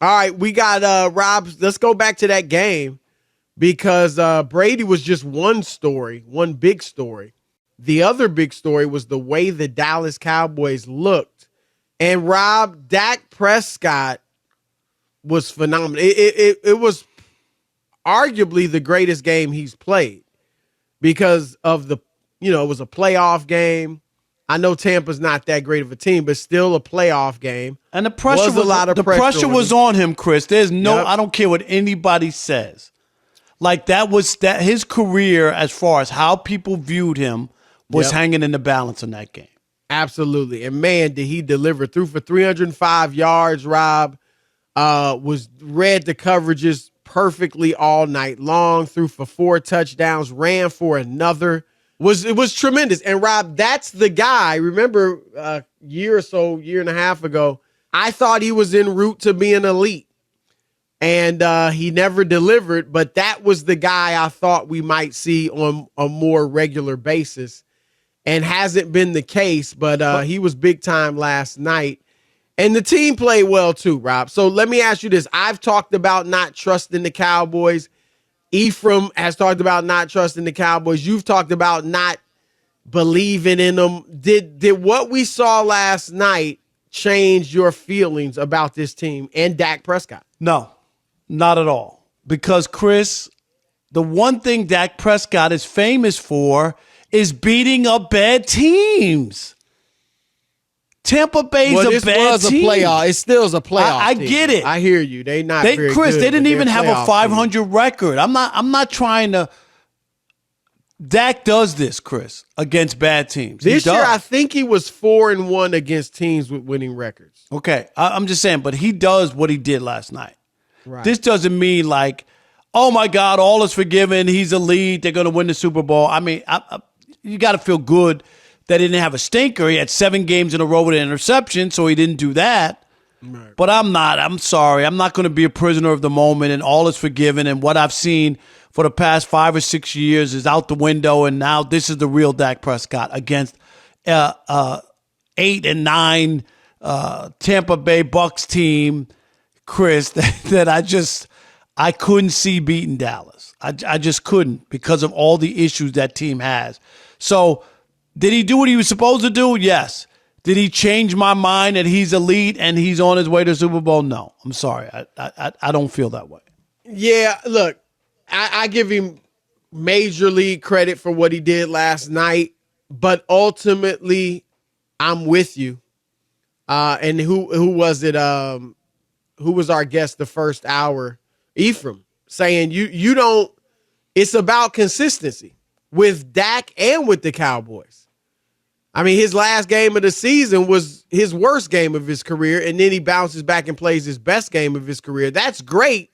All right, we got Rob. Let's go back to that game because Brady was just one story, one big story. The other big story was the way the Dallas Cowboys looked. And Rob, Dak Prescott was phenomenal. It was arguably the greatest game he's played because of it was a playoff game. I know Tampa's not that great of a team, but still a playoff game. And the pressure was a lot of pressure was on him, Chris. There's no, I don't care what anybody says. Like that his career, as far as how people viewed him, was hanging in the balance in that game. Absolutely. And man, did he deliver. Threw for 305 yards, Rob. Read the coverages perfectly all night long. Threw for 4 touchdowns. Ran for another. It was tremendous. And Rob, that's the guy. Remember a year and a half ago, I thought he was en route to being elite. And he never delivered, but that was the guy I thought we might see on a more regular basis. And hasn't been the case, but he was big time last night. And the team played well too, Rob. So let me ask you this. I've talked about not trusting the Cowboys. Ephraim has talked about not trusting the Cowboys. You've talked about not believing in them. Did what we saw last night change your feelings about this team and Dak Prescott? No, not at all. Because, Chris, the one thing Dak Prescott is famous for is beating up bad teams. Tampa Bay's a bad team. It still is a playoff. I team. get it. I hear you. They very Chris, good, they didn't even have a 500 team. record. I'm not trying to. Dak does this, Chris, against bad teams. This year, I think he was 4-1 against teams with winning records. Okay, I'm just saying, but he does what he did last night. Right. This doesn't mean like, oh my God, all is forgiven. He's elite. They're going to win the Super Bowl. I mean, you got to feel good that he didn't have a stinker. He had 7 games in a row with an interception, so he didn't do that. Right. But I'm sorry. I'm not going to be a prisoner of the moment and all is forgiven. And what I've seen for the past 5 or 6 years is out the window. And now this is the real Dak Prescott against 8-9 Tampa Bay Bucs team, Chris, that I couldn't see beating Dallas. I just couldn't because of all the issues that team has. So, did he do what he was supposed to do? Yes. Did he change my mind that he's elite and he's on his way to Super Bowl? No. I'm sorry. I don't feel that way. Yeah, look, I give him major league credit for what he did last night, but ultimately, I'm with you. And who was it? Who was our guest the first hour? Ephraim, saying you don't. It's about consistency with Dak and with the Cowboys. I mean, his last game of the season was his worst game of his career, and then he bounces back and plays his best game of his career. That's great,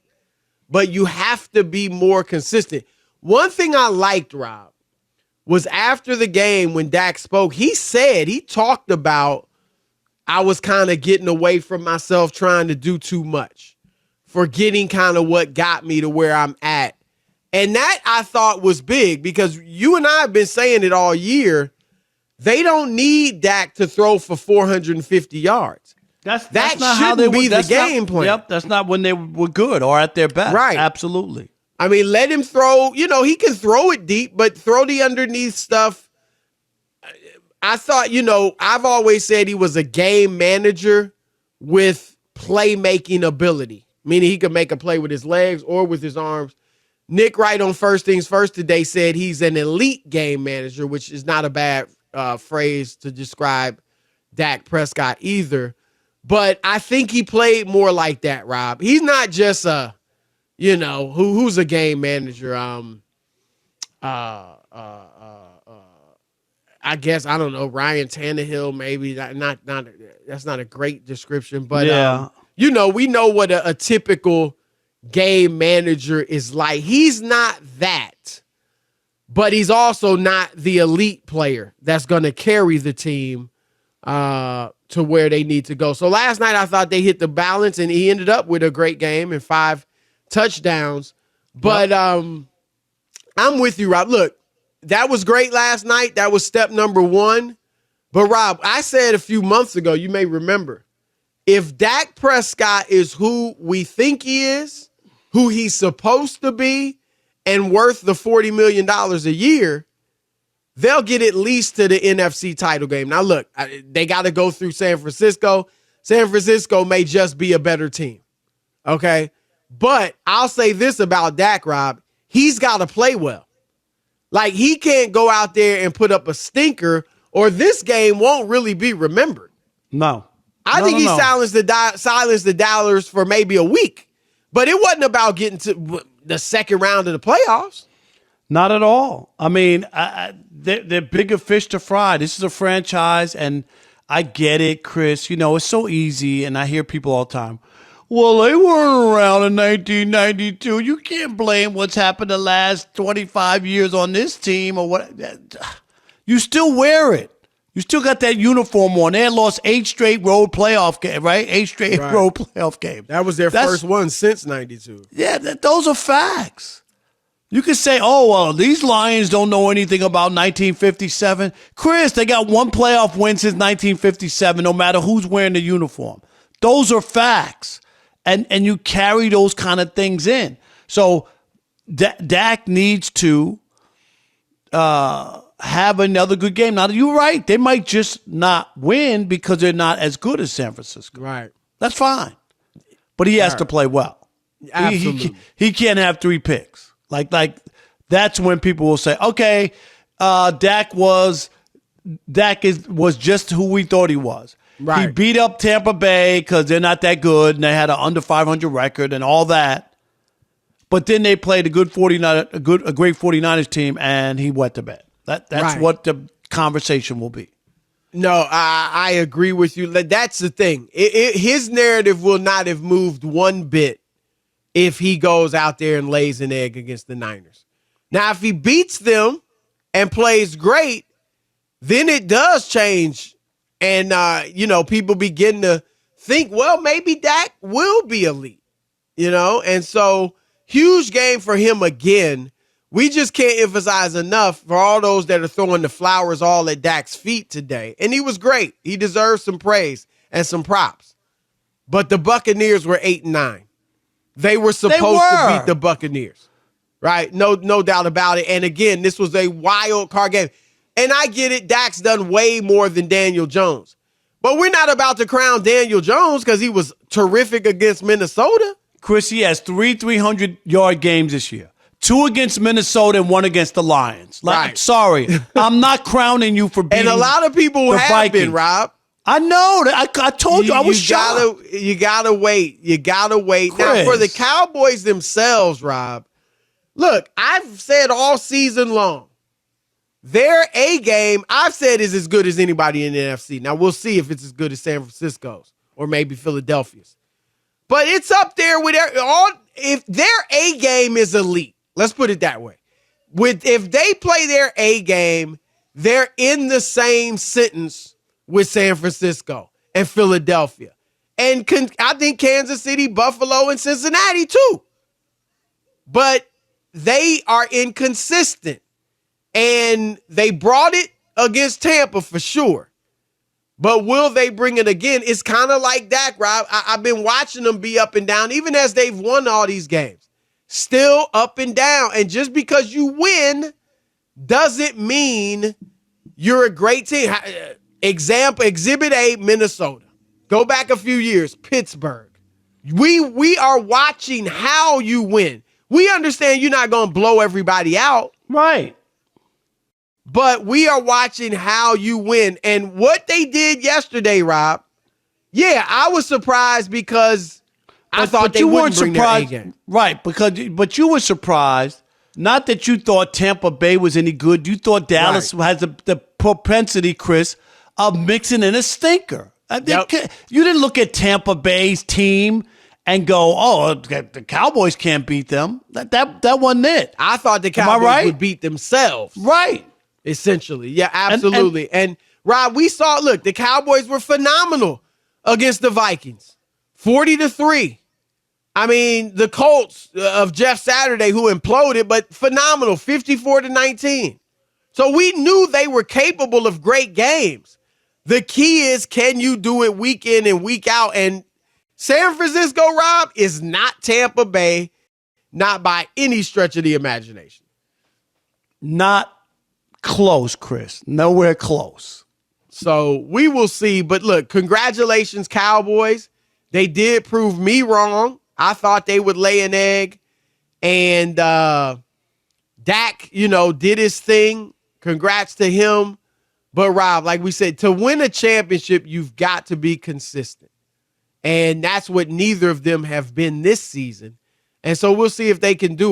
but you have to be more consistent. One thing I liked, Rob, was after the game when Dak spoke, he talked about, I was kind of getting away from myself, trying to do too much, forgetting kind of what got me to where I'm at. And that I thought was big because you and I have been saying it all year. They don't need Dak to throw for 450 yards. That's that not shouldn't how they be were, the game plan. Yep, that's not when they were good or at their best. Right. Absolutely. I mean, let him throw. He can throw it deep, but throw the underneath stuff. I thought, I've always said he was a game manager with playmaking ability, meaning he could make a play with his legs or with his arms. Nick Wright on First Things First today said he's an elite game manager, which is not a bad phrase to describe Dak Prescott either. But I think he played more like that, Rob. He's not just who's a game manager. I guess, I don't know, Ryan Tannehill, maybe. Not that's not a great description, but yeah. We know what a typical game manager is like. He's not that. But he's also not the elite player that's going to carry the team to where they need to go. So last night I thought they hit the balance, and he ended up with a great game and 5 touchdowns. But I'm with you, Rob. Look, that was great last night. That was step number 1. But, Rob, I said a few months ago, you may remember, if Dak Prescott is who we think he is, who he's supposed to be, and worth the $40 million a year, they'll get at least to the NFC title game. Now, look, they got to go through San Francisco. San Francisco may just be a better team, okay? But I'll say this about Dak, Rob. He's got to play well. Like, he can't go out there and put up a stinker, or this game won't really be remembered. No. I think he silenced the dollars for maybe a week. But it wasn't about getting to the second round of the playoffs. Not at all. I mean, they're bigger fish to fry. This is a franchise, and I get it, Chris. You know, it's so easy, and I hear people all the time, well, they weren't around in 1992. You can't blame what's happened the last 25 years on this team or what. You still wear it. You still got that uniform on. They had lost 8 straight road playoff game, right? 8 straight road playoff game. That was their first one since 92. Yeah, those are facts. You can say, oh, well, these Lions don't know anything about 1957. Chris, they got 1 playoff win since 1957, no matter who's wearing the uniform. Those are facts. And you carry those kind of things in. So Dak needs to have another good game. Now, you're right. They might just not win because they're not as good as San Francisco. Right. That's fine. But he has to play well. Absolutely. He can't have 3 picks. Like that's when people will say, okay, Dak was just who we thought he was. Right. He beat up Tampa Bay because they're not that good and they had an under 500 record and all that. But then they played a great 49ers team and he wet the bed. That's right. What the conversation will be. No, I agree with you. That's the thing. His narrative will not have moved one bit if he goes out there and lays an egg against the Niners. Now, if he beats them and plays great, then it does change. And, people begin to think, well, maybe Dak will be elite, And so, huge game for him again. We just can't emphasize enough for all those that are throwing the flowers all at Dak's feet today. And he was great. He deserves some praise and some props. But the Buccaneers were 8-9. They were supposed to beat the Buccaneers, right? No doubt about it. And again, this was a wild card game. And I get it, Dak's done way more than Daniel Jones. But we're not about to crown Daniel Jones because he was terrific against Minnesota. Chris, he has 3 300-yard games this year. 2 against Minnesota and 1 against the Lions. Right. Sorry, I'm not crowning you for beating and a lot of people have Vikings. been, Rob. I know. I told you I was shocked. You gotta wait. You gotta wait. Chris. Now, for the Cowboys themselves, Rob, look, I've said all season long, their A game, I've said, is as good as anybody in the NFC. Now, we'll see if it's as good as San Francisco's or maybe Philadelphia's. But it's up there with if their A game is elite. Let's put it that way. If they play their A game, they're in the same sentence with San Francisco and Philadelphia. And I think Kansas City, Buffalo, and Cincinnati too. But they are inconsistent. And they brought it against Tampa for sure. But will they bring it again? It's kind of like Dak, Rob. I've been watching them be up and down, even as they've won all these games. Still up and down. And just because you win doesn't mean you're a great team. Exhibit A, Minnesota. Go back a few years, Pittsburgh. We are watching how you win. We understand you're not going to blow everybody out. Right. But we are watching how you win. And what they did yesterday, Rob, yeah, I was surprised because I thought they wouldn't bring their A game. Right, but you were surprised, not that you thought Tampa Bay was any good. You thought Dallas has the propensity, Chris, of mixing in a stinker. Yep. You didn't look at Tampa Bay's team and go, oh, the Cowboys can't beat them. That wasn't it. I thought the Cowboys would beat themselves. Right. Essentially. Yeah, absolutely. And Rob, we saw, look, the Cowboys were phenomenal against the Vikings. 40-3. I mean, the Colts of Jeff Saturday, who imploded, but phenomenal, 54-19. So we knew they were capable of great games. The key is, can you do it week in and week out? And San Francisco, Rob, is not Tampa Bay, not by any stretch of the imagination. Not close, Chris. Nowhere close. So we will see. But look, congratulations, Cowboys. They did prove me wrong. I thought they would lay an egg. And Dak, did his thing. Congrats to him. But Rob, like we said, to win a championship, you've got to be consistent. And that's what neither of them have been this season. And so we'll see if they can do it.